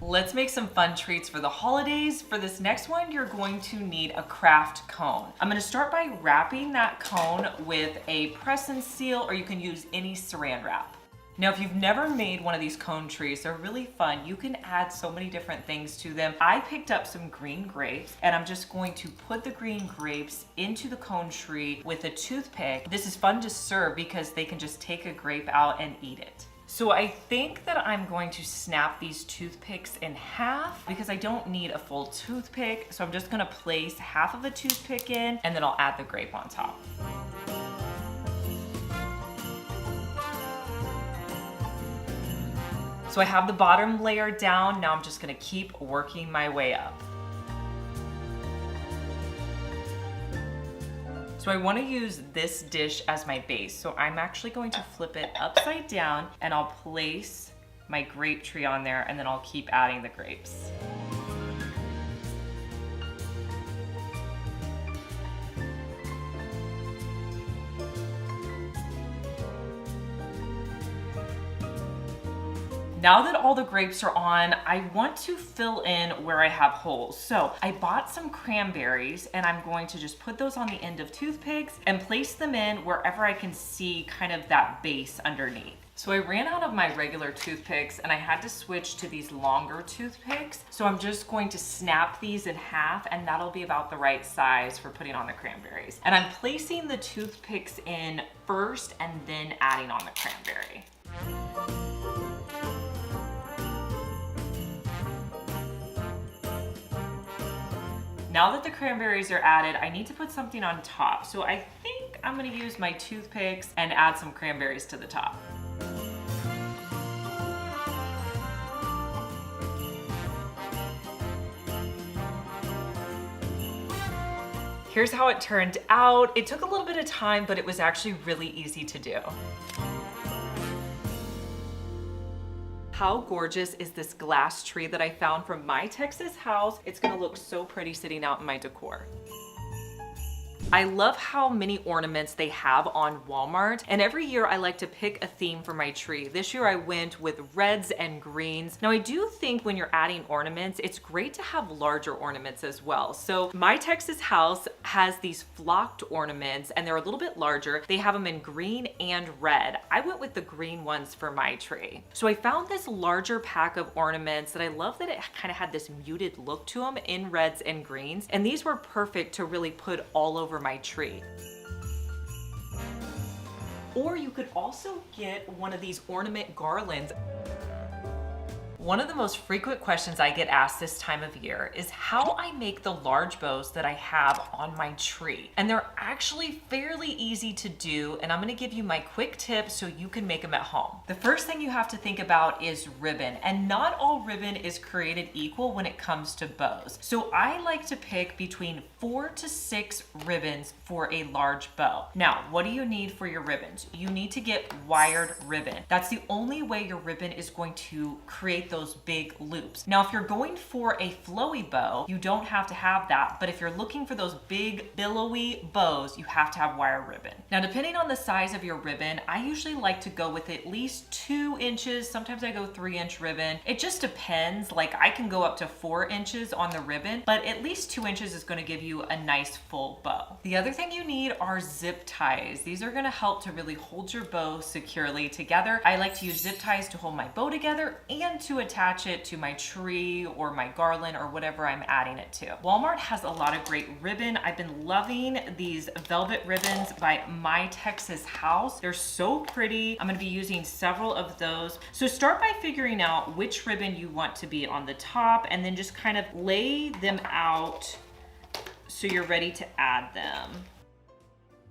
Let's make some fun treats for the holidays. For this next one, you're going to need a craft cone. I'm gonna start by wrapping that cone with a press and seal, or you can use any saran wrap. Now, if you've never made one of these cone trees, they're really fun. You can add so many different things to them. I picked up some green grapes, and I'm just going to put the green grapes into the cone tree with a toothpick. This is fun to serve because they can just take a grape out and eat it. So I think that I'm going to snap these toothpicks in half because I don't need a full toothpick. So I'm just gonna place half of a toothpick in, and then I'll add the grape on top. So I have the bottom layer down. Now I'm just gonna keep working my way up. So I wanna use this dish as my base. So I'm actually going to flip it upside down, and I'll place my grape tree on there, and then I'll keep adding the grapes. Now that all the grapes are on, I want to fill in where I have holes. So I bought some cranberries, and I'm going to just put those on the end of toothpicks and place them in wherever I can see kind of that base underneath. So I ran out of my regular toothpicks, and I had to switch to these longer toothpicks. So I'm just going to snap these in half, and that'll be about the right size for putting on the cranberries. And I'm placing the toothpicks in first and then adding on the cranberry. Now that the cranberries are added, I need to put something on top. So I think I'm gonna use my toothpicks and add some cranberries to the top. Here's how it turned out. It took a little bit of time, but it was actually really easy to do. How gorgeous is this glass tree that I found from my Texas house? It's gonna look so pretty sitting out in my decor. I love how many ornaments they have on Walmart, and every year I like to pick a theme for my tree. This year I went with reds and greens. Now I do think when you're adding ornaments, it's great to have larger ornaments as well. So my Texas house has these flocked ornaments, and they're a little bit larger. They have them in green and red. I went with the green ones for my tree. So I found this larger pack of ornaments that I love that it kind of had this muted look to them in reds and greens, and these were perfect to really put all over my tree. Or you could also get one of these ornament garlands. One of the most frequent questions I get asked this time of year is how I make the large bows that I have on my tree. And they're actually fairly easy to do, and I'm gonna give you my quick tips so you can make them at home. The first thing you have to think about is ribbon, and not all ribbon is created equal when it comes to bows. So I like to pick between 4 to 6 ribbons for a large bow. Now, what do you need for your ribbons? You need to get wired ribbon. That's the only way your ribbon is going to create those big loops. Now, if you're going for a flowy bow, you don't have to have that, but if you're looking for those big billowy bows, you have to have wire ribbon. Now, depending on the size of your ribbon, I usually like to go with at least 2 inches. Sometimes I go 3-inch ribbon. It just depends. Like, I can go up to 4 inches on the ribbon, but at least 2 inches is going to give you a nice full bow. The other thing you need are zip ties. These are going to help to really hold your bow securely together. I like to use zip ties to hold my bow together and to attach it to my tree or my garland or whatever I'm adding it to. Walmart has a lot of great ribbon. I've been loving these velvet ribbons by My Texas House. They're so pretty. I'm gonna be using several of those. So start by figuring out which ribbon you want to be on the top, and then just kind of lay them out so you're ready to add them.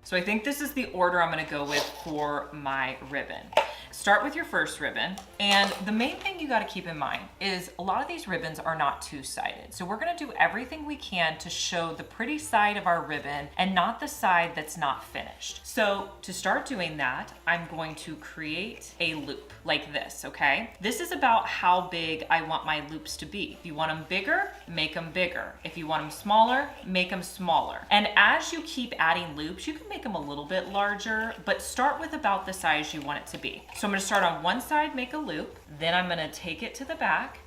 So I think this is the order I'm gonna go with for my ribbon. Start with your first ribbon, and the main thing you got to keep in mind is a lot of these ribbons are not two-sided. So we're going to do everything we can to show the pretty side of our ribbon and not the side that's not finished. So to start doing that, I'm going to create a loop like this, okay? This is about how big I want my loops to be. If you want them bigger, make them bigger. If you want them smaller, make them smaller. And as you keep adding loops, you can make them a little bit larger, but start with about the size you want it to be. So I'm going to start on one side, make a loop, then I'm going to take it to the back,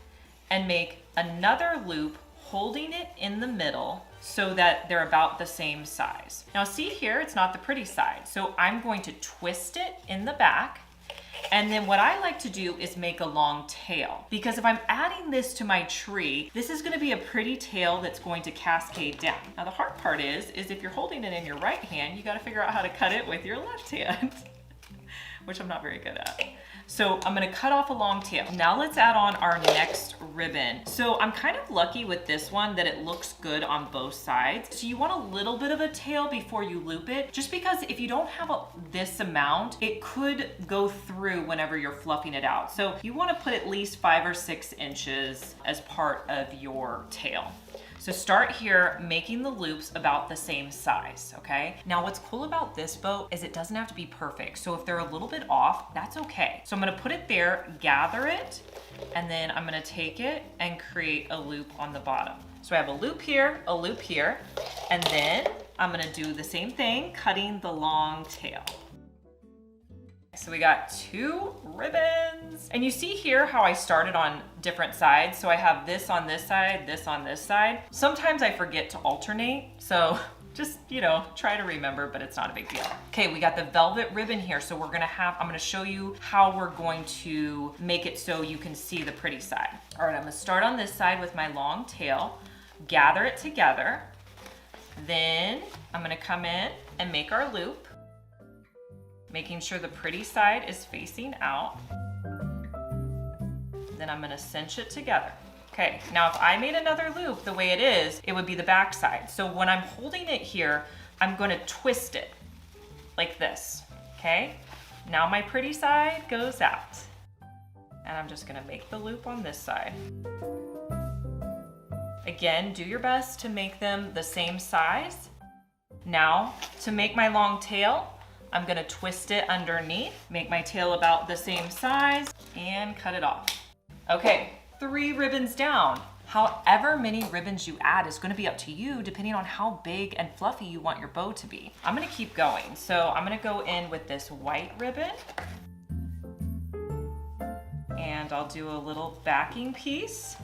and make another loop holding it in the middle so that they're about the same size. Now see here, it's not the pretty side. So I'm going to twist it in the back. And then what I like to do is make a long tail, because if I'm adding this to my tree, this is going to be a pretty tail that's going to cascade down. Now the hard part is if you're holding it in your right hand, you got to figure out how to cut it with your left hand, which I'm not very good at. So I'm gonna cut off a long tail. Now let's add on our next ribbon. So I'm kind of lucky with this one that it looks good on both sides. So you want a little bit of a tail before you loop it, just because if you don't have this amount, it could go through whenever you're fluffing it out. So you wanna put at least 5 or 6 inches as part of your tail. So start here making the loops about the same size, okay? Now what's cool about this bow is it doesn't have to be perfect. So if they're a little bit off, that's okay. So I'm gonna put it there, gather it, and then I'm gonna take it and create a loop on the bottom. So I have a loop here, and then I'm gonna do the same thing, cutting the long tail. So we got 2 ribbons. And you see here how I started on different sides. So I have this on this side, this on this side. Sometimes I forget to alternate. So just, try to remember, but it's not a big deal. Okay, we got the velvet ribbon here. So I'm gonna show you how we're going to make it so you can see the pretty side. All right, I'm gonna start on this side with my long tail, gather it together. Then I'm gonna come in and make our loop, making sure the pretty side is facing out. Then I'm gonna cinch it together. Okay, now if I made another loop the way it is, it would be the back side. So when I'm holding it here, I'm gonna twist it like this, okay? Now my pretty side goes out. And I'm just gonna make the loop on this side. Again, do your best to make them the same size. Now, to make my long tail, I'm gonna twist it underneath, make my tail about the same size, and cut it off. Okay, 3 ribbons down. However many ribbons you add is gonna be up to you depending on how big and fluffy you want your bow to be. I'm gonna keep going. So I'm gonna go in with this white ribbon, and I'll do a little backing piece.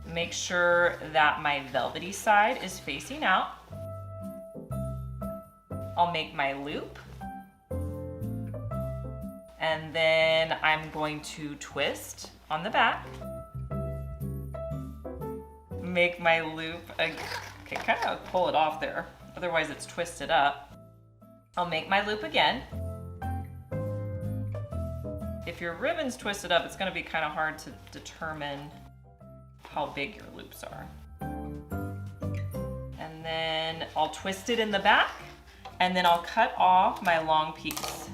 Make sure that my velvety side is facing out. I'll make my loop, and then I'm going to twist on the back, make my loop again. Okay, kind of pull it off there, otherwise it's twisted up. I'll make my loop again. If your ribbon's twisted up, it's gonna be kind of hard to determine how big your loops are. And then I'll twist it in the back, and then I'll cut off my long piece.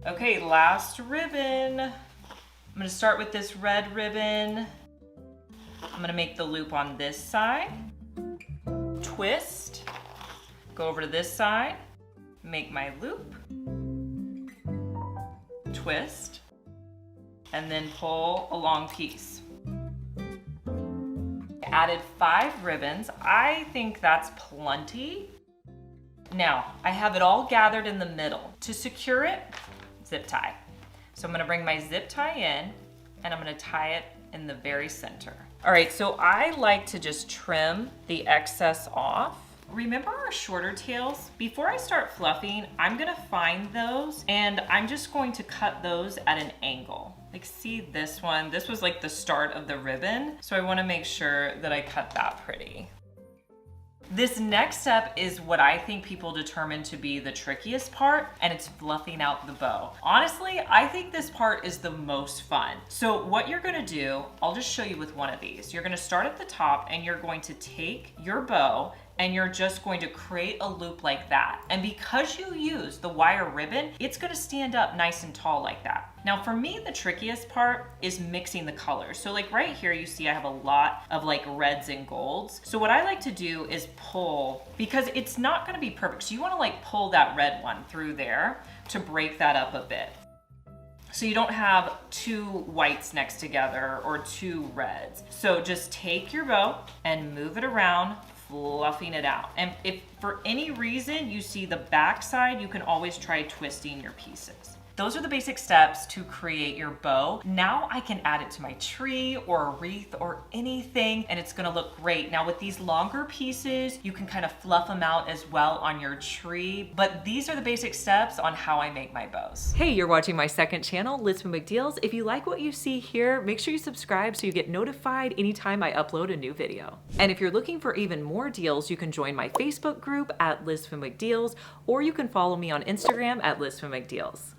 Okay, last ribbon. I'm gonna start with this red ribbon. I'm gonna make the loop on this side, twist, go over to this side, make my loop, twist, and then pull a long piece. Added 5 ribbons. I think that's plenty. Now, I have it all gathered in the middle. To secure it, zip tie. So I'm gonna bring my zip tie in, and I'm gonna tie it in the very center. All right, so I like to just trim the excess off. Remember our shorter tails? Before I start fluffing, I'm gonna find those, and I'm just going to cut those at an angle. Like, see this one? This was like the start of the ribbon, so I wanna make sure that I cut that pretty. This next step is what I think people determine to be the trickiest part, and it's fluffing out the bow. Honestly, I think this part is the most fun. So what you're gonna do, I'll just show you with one of these. You're gonna start at the top, and you're going to take your bow, and you're just going to create a loop like that. And because you use the wire ribbon, it's gonna stand up nice and tall like that. Now for me, the trickiest part is mixing the colors. So like right here, you see I have a lot of like reds and golds. So what I like to do is pull, because it's not gonna be perfect. So you wanna like pull that red one through there to break that up a bit. So you don't have 2 whites next together or 2 reds. So just take your bow and move it around, fluffing it out. And if for any reason you see the back side, you can always try twisting your pieces. Those are the basic steps to create your bow. Now I can add it to my tree or a wreath or anything, and it's gonna look great. Now with these longer pieces, you can kind of fluff them out as well on your tree, but these are the basic steps on how I make my bows. Hey, you're watching my second channel, Liz Fenwick Deals. If you like what you see here, make sure you subscribe so you get notified anytime I upload a new video. And if you're looking for even more deals, you can join my Facebook group at Liz Fenwick Deals, or you can follow me on Instagram at Liz Fenwick Deals.